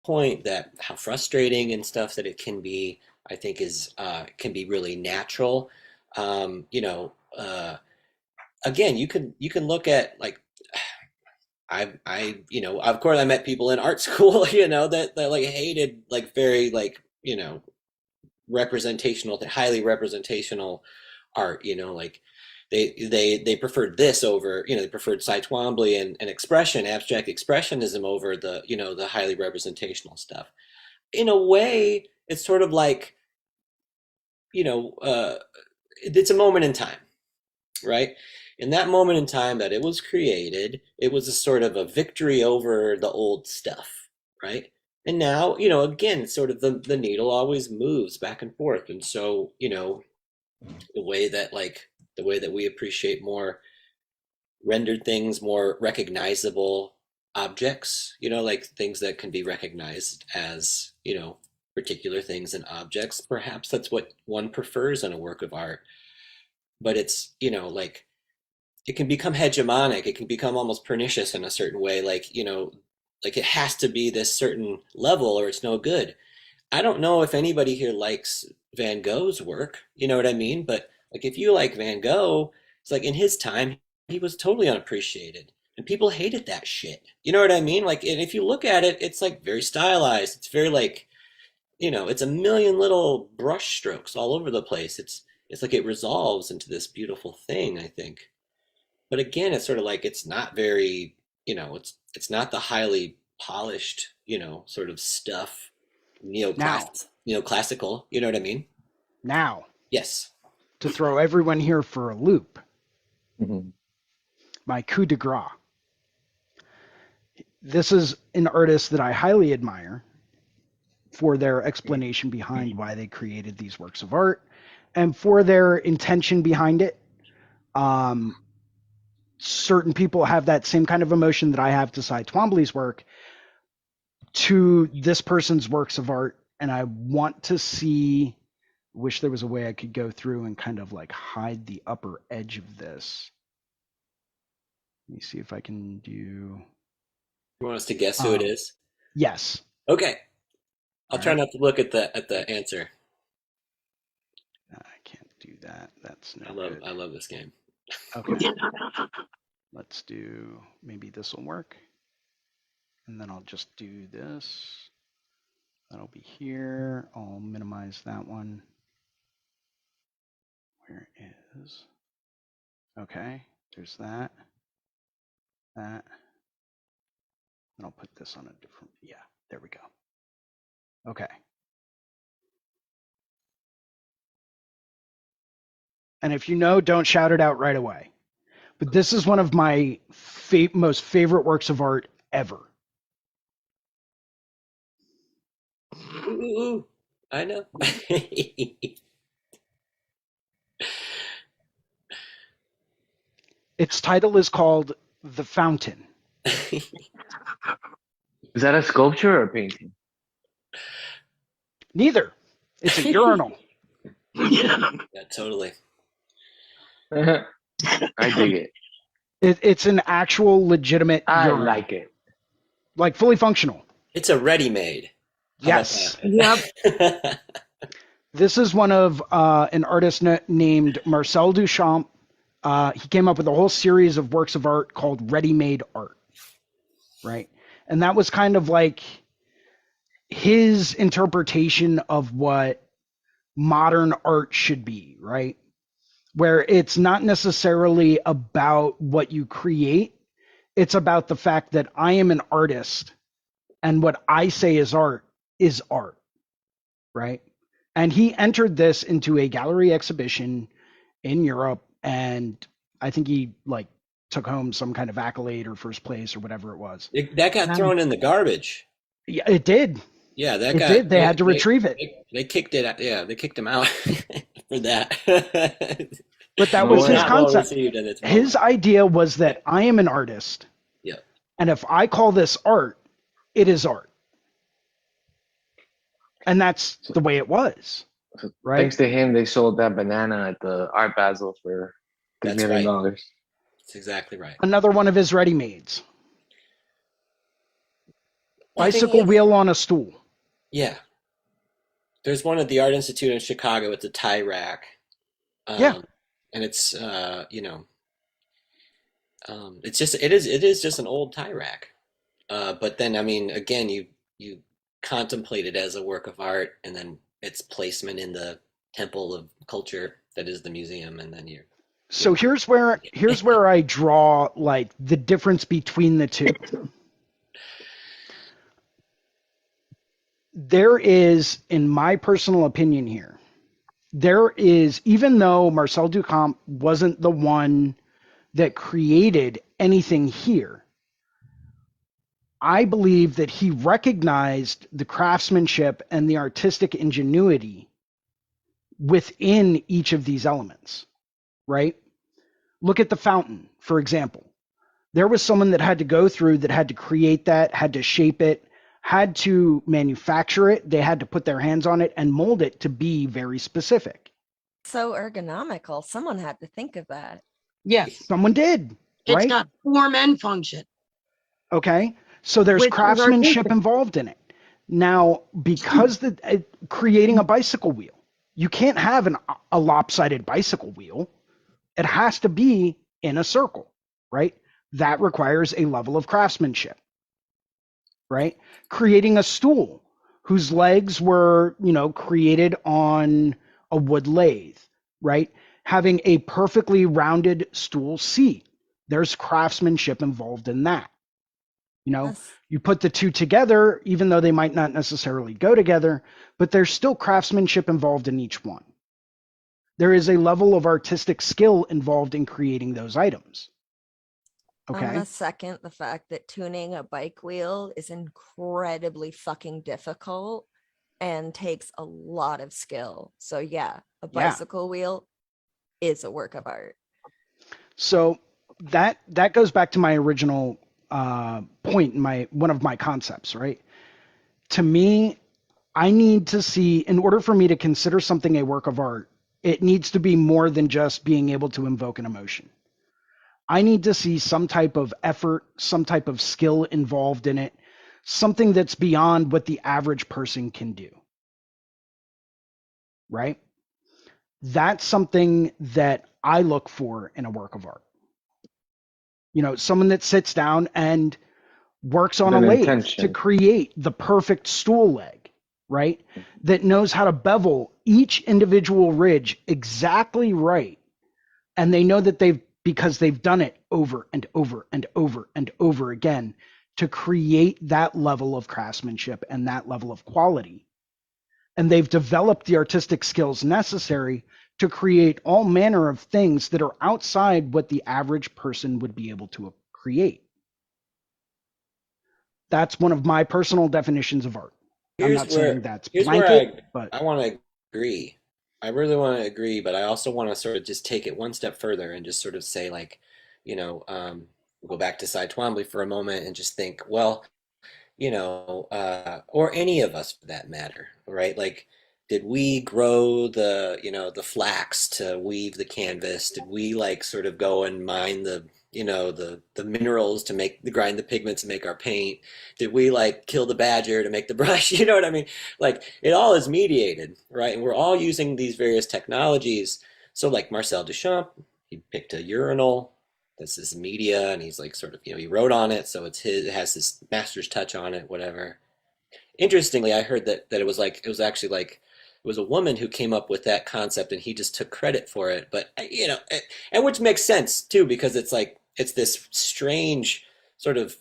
point that how frustrating and stuff that it can be, I think is can be really natural. You know, again, you can look at like you know, of course I met people in art school, you know, that like hated like very like, you know, representational, highly representational art, you know, like they preferred this over, you know, they preferred Cy Twombly and expression, abstract expressionism over the, you know, the highly representational stuff. In a way, it's sort of like, you know, it's a moment in time, right? In that moment in time that it was created, it was a sort of a victory over the old stuff, right? And now, you know, again, it's sort of the needle always moves back and forth. And so, you know, the way that like the way that we appreciate more rendered things, more recognizable objects, you know, like things that can be recognized as, you know, particular things and objects. Perhaps that's what one prefers in a work of art. But it's, you know, like it can become hegemonic. It can become almost pernicious in a certain way. Like, you know, like it has to be this certain level or it's no good. I don't know if anybody here likes Van Gogh's work, you know what I mean? But like if you like Van Gogh, it's like in his time, he was totally unappreciated. And people hated that shit. You know what I mean? Like, and if you look at it, it's like very stylized. It's very like, you know, it's a million little brush strokes all over the place. It's like it resolves into this beautiful thing, I think. But again, it's sort of like it's not very, you know, it's not the highly polished, you know, sort of stuff, Now, neoclassical, you know what I mean? now, Yes. to throw everyone here for a loop, Mhm. my coup de grace. This is an artist that I highly admire for their explanation behind why they created these works of art and for their intention behind it. Um, Certain people have that same kind of emotion that I have to Cy Twombly's work to this person's works of art, and I want to see. Wish there was a way I could go through and kind of like hide the upper edge of this. Let me see if I can do. You want us to guess who it Um, is? yes. Okay. I'll All try right. not to look at the answer. I can't do that. That's I no love good. I love this game. Okay. Let's do. Maybe this will work. And then I'll just do this. That'll be here. I'll minimize that one. Where is? Okay. There's that. That. And I'll put this on a different. Yeah. There we go. Okay. And if you know, don't shout it out right away. But this is one of my most favorite works of art ever. Ooh, I know. Its title is called The Fountain. Is that a sculpture or a painting? Neither. It's a urinal. Yeah, totally. I dig it. It's an actual legitimate I urinal, like it. like fully functional. It's a ready-made. How about Yes. that? This is one of an artist named Marcel Duchamp. He came up with a whole series of works of art called ready-made art, right? And that was kind of like his interpretation of what modern art should be, right? Where it's not necessarily about what you create, it's about the fact that I am an artist and what I say is art, right? And he entered this into a gallery exhibition in Europe, and I think he like took home some kind of accolade or first place or whatever it was. That got And thrown in the garbage. yeah, it did. Yeah, that It got did. They had to retrieve it. they kicked it out. Yeah, they kicked him out for that. But that It No was was his way. not well concept. received in its His moment. idea was Yeah, that I am an artist, yeah. and if I call this art, it is art. And that's So, the way it was, so right? thanks to him, they sold that banana at the Art Basel for three That's million right. dollars. That's exactly right. Another one of his ready-mades. I think Bicycle wheel on a stool. yeah, there's one at the Art Institute in Chicago. It's a tie rack, Yeah. um, and it's it is just an old tie rack. But then I mean, again, you contemplate it as a work of art, and then its placement in the temple of culture that is the museum, and then you So here's where I draw like the difference between the two. There is, in my personal opinion here, there is, even though Marcel Duchamp wasn't the one that created anything here, I believe that he recognized the craftsmanship and the artistic ingenuity within each of these elements, right? Look at the fountain, for example. There was someone that had to go through, that had to create that, had to shape it, had to manufacture it. They had to put their hands on it and mold it to be very specific. So ergonomical. Someone had to think of that. Yes, Someone did, it's right? got form and function, Okay. So there's which is craftsmanship artistic. involved in it. Now, because creating a bicycle wheel, you can't have a lopsided bicycle wheel. It has to be in a circle, right? That requires a level of craftsmanship, right? Creating a stool whose legs were, created on a wood lathe, right? Having a perfectly rounded stool seat. There's craftsmanship involved in that. Yes. You put the two together, even though they might not necessarily go together, but there's still craftsmanship involved in each one. There is a level of artistic skill involved in creating those items. I'm Okay. gonna second the fact that tuning a bike wheel is incredibly fucking difficult and takes a lot of skill. So yeah, a Yeah. bicycle wheel is a work of art. So that goes back to my original point in one of my concepts, right? To me, I need to see, in order for me to consider something a work of art, it needs to be more than just being able to invoke an emotion. I need to see some type of effort, some type of skill involved in it, something that's beyond what the average person can do. Right? That's something that I look for in a work of art. Someone that sits down and works on a An lathe to intention. create the perfect stool leg, right? That knows how to bevel each individual ridge exactly right. And they know that because they've done it over and over and over and over again to create that level of craftsmanship and that level of quality. And they've developed the artistic skills necessary to create all manner of things that are outside what the average person would be able to create. That's one of my personal definitions of art. I'm here's not saying where that's here's where blanket, but I want to agree. I really want to agree, but I also want to sort of just take it one step further and just sort of say like, we'll go back to Cy Twombly for a moment and just think, well, or any of us for that matter, right? Like, did we grow the flax to weave the canvas? Did we like sort of go and mine the minerals to grind the pigments and make our paint? Did we like kill the badger to make the brush? You know what I mean? Like, it all is mediated, right? And we're all using these various technologies. So like Marcel Duchamp, he picked a urinal. This is media, and he's like sort of, he wrote on it, so it has his master's touch on it, whatever. Interestingly, I heard that it was a woman who came up with that concept, and he just took credit for it. But and which makes sense too, because it's like it's this strange sort of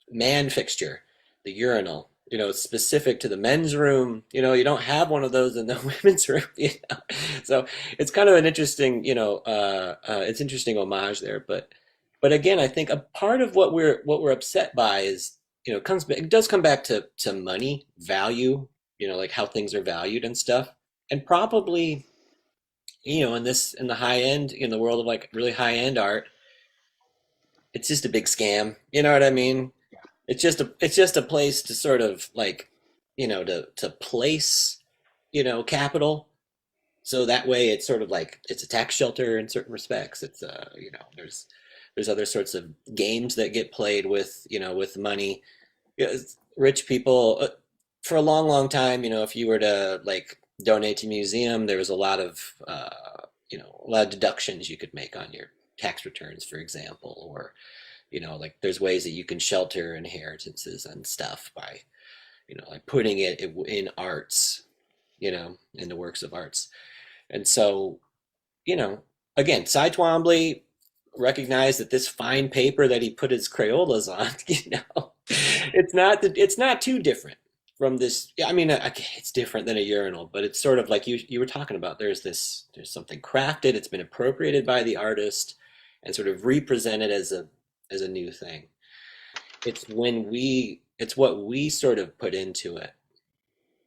man fixture, the urinal. It's specific to the men's room. You don't have one of those in the women's room. So it's kind of an interesting, it's interesting homage there. But again, I think a part of what we're upset by is, it does come back to money, value, like how things are valued and stuff. And probably, in the high end, in the world of like really high end art, it's just a big scam. You know what I mean? It's just a place to sort of like, to place, capital. So that way it's sort of like it's a tax shelter in certain respects. It's there's other sorts of games that get played with, with money. rich people for a long, long time, if you were to like donate to a museum, there was a lot of a lot of deductions you could make on your tax returns, for example, or like there's ways that you can shelter inheritances and stuff by like putting it in arts, in the works of arts. And so, you know, again, Cy Twombly recognized that this fine paper that he put his Crayolas on, it's not too different from this. I mean, it's different than a urinal, but it's sort of like you were talking about. There's something crafted. It's been appropriated by the artist and sort of represented as a new thing. It's what we sort of put into it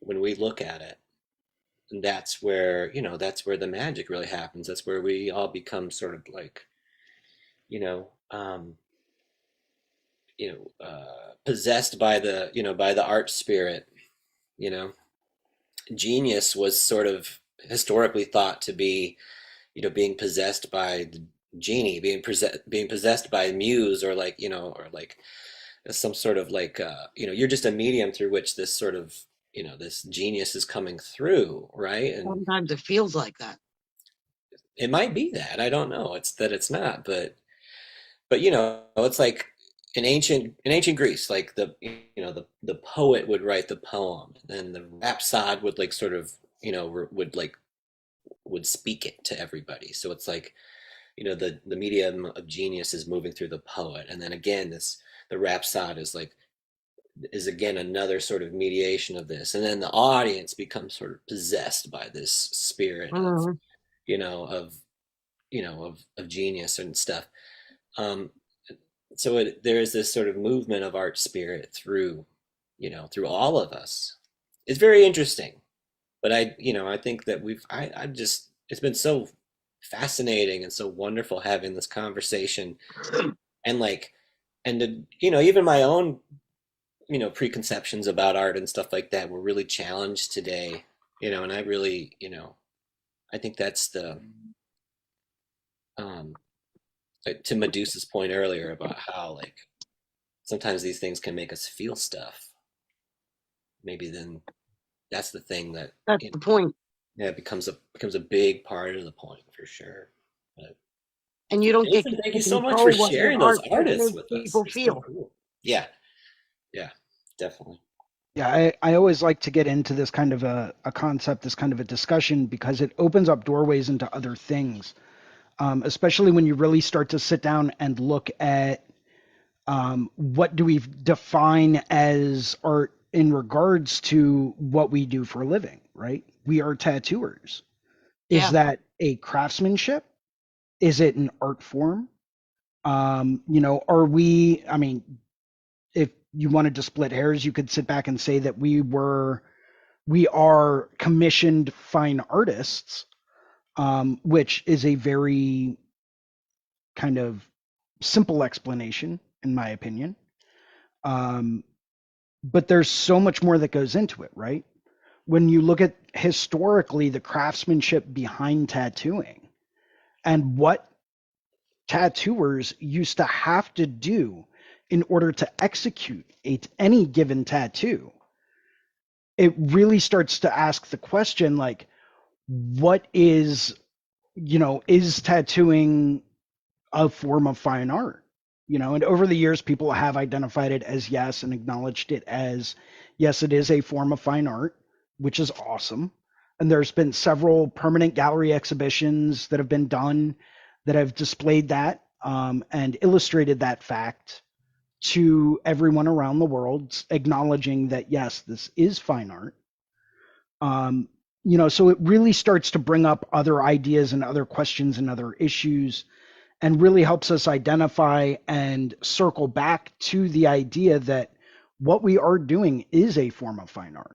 when we look at it. And that's where the magic really happens. That's where we all become sort of like, you know, um, possessed by the art spirit. You know, genius was sort of historically thought to be, being possessed by the genie, being possessed by a muse, or like, or like some sort of like, you're just a medium through which this sort of, this genius is coming through, right? And Sometimes it feels like that. it might be that, I don't know. It's that it's not, but it's like in ancient Greece, like the poet would write the poem, and the rhapsode would like sort of would speak it to everybody. So it's like the medium of genius is moving through the poet, and then again the rhapsode is again another sort of mediation of this, and then the audience becomes sort of possessed by this spirit of Mhm. you know of of genius and stuff. um so there is this sort of movement of art spirit through all of us. It's very interesting, but I think that I just it's been so fascinating and so wonderful having this conversation, and like and even my own preconceptions about art and stuff like that were really challenged today. And I really I think that's the um to Medusa's point earlier about how like sometimes these things can make us feel stuff. Maybe then that's the thing that That's you know, the point. yeah, becomes a big part of the point for sure. But And you don't get Jason, thank to you so much for control what your sharing those art artists makes with us. people It's so feel. cool. Yeah, yeah, definitely. Yeah, I always like to get into this kind of a concept, this kind of a discussion, because it opens up doorways into other things, especially when you really start to sit down and look at what do we define as art in regards to what we do for a living, right? We are tattooers. Is Yeah. that a craftsmanship? Is it an art form? Are we, I mean, if you wanted to split hairs, you could sit back and say that we are commissioned fine artists, which is a very kind of simple explanation, in my opinion. Um, but there's so much more that goes into it, right? When you look at historically the craftsmanship behind tattooing and what tattooers used to have to do in order to execute any given tattoo, it really starts to ask the question like, what is tattooing a form of fine art? And over the years, people have identified it as yes and acknowledged it as yes, it is a form of fine art, which is awesome. And there's been several permanent gallery exhibitions that have been done that have displayed that and illustrated that fact to everyone around the world, acknowledging that yes, this is fine art. Um, so it really starts to bring up other ideas and other questions and other issues, and really helps us identify and circle back to the idea that what we are doing is a form of fine art.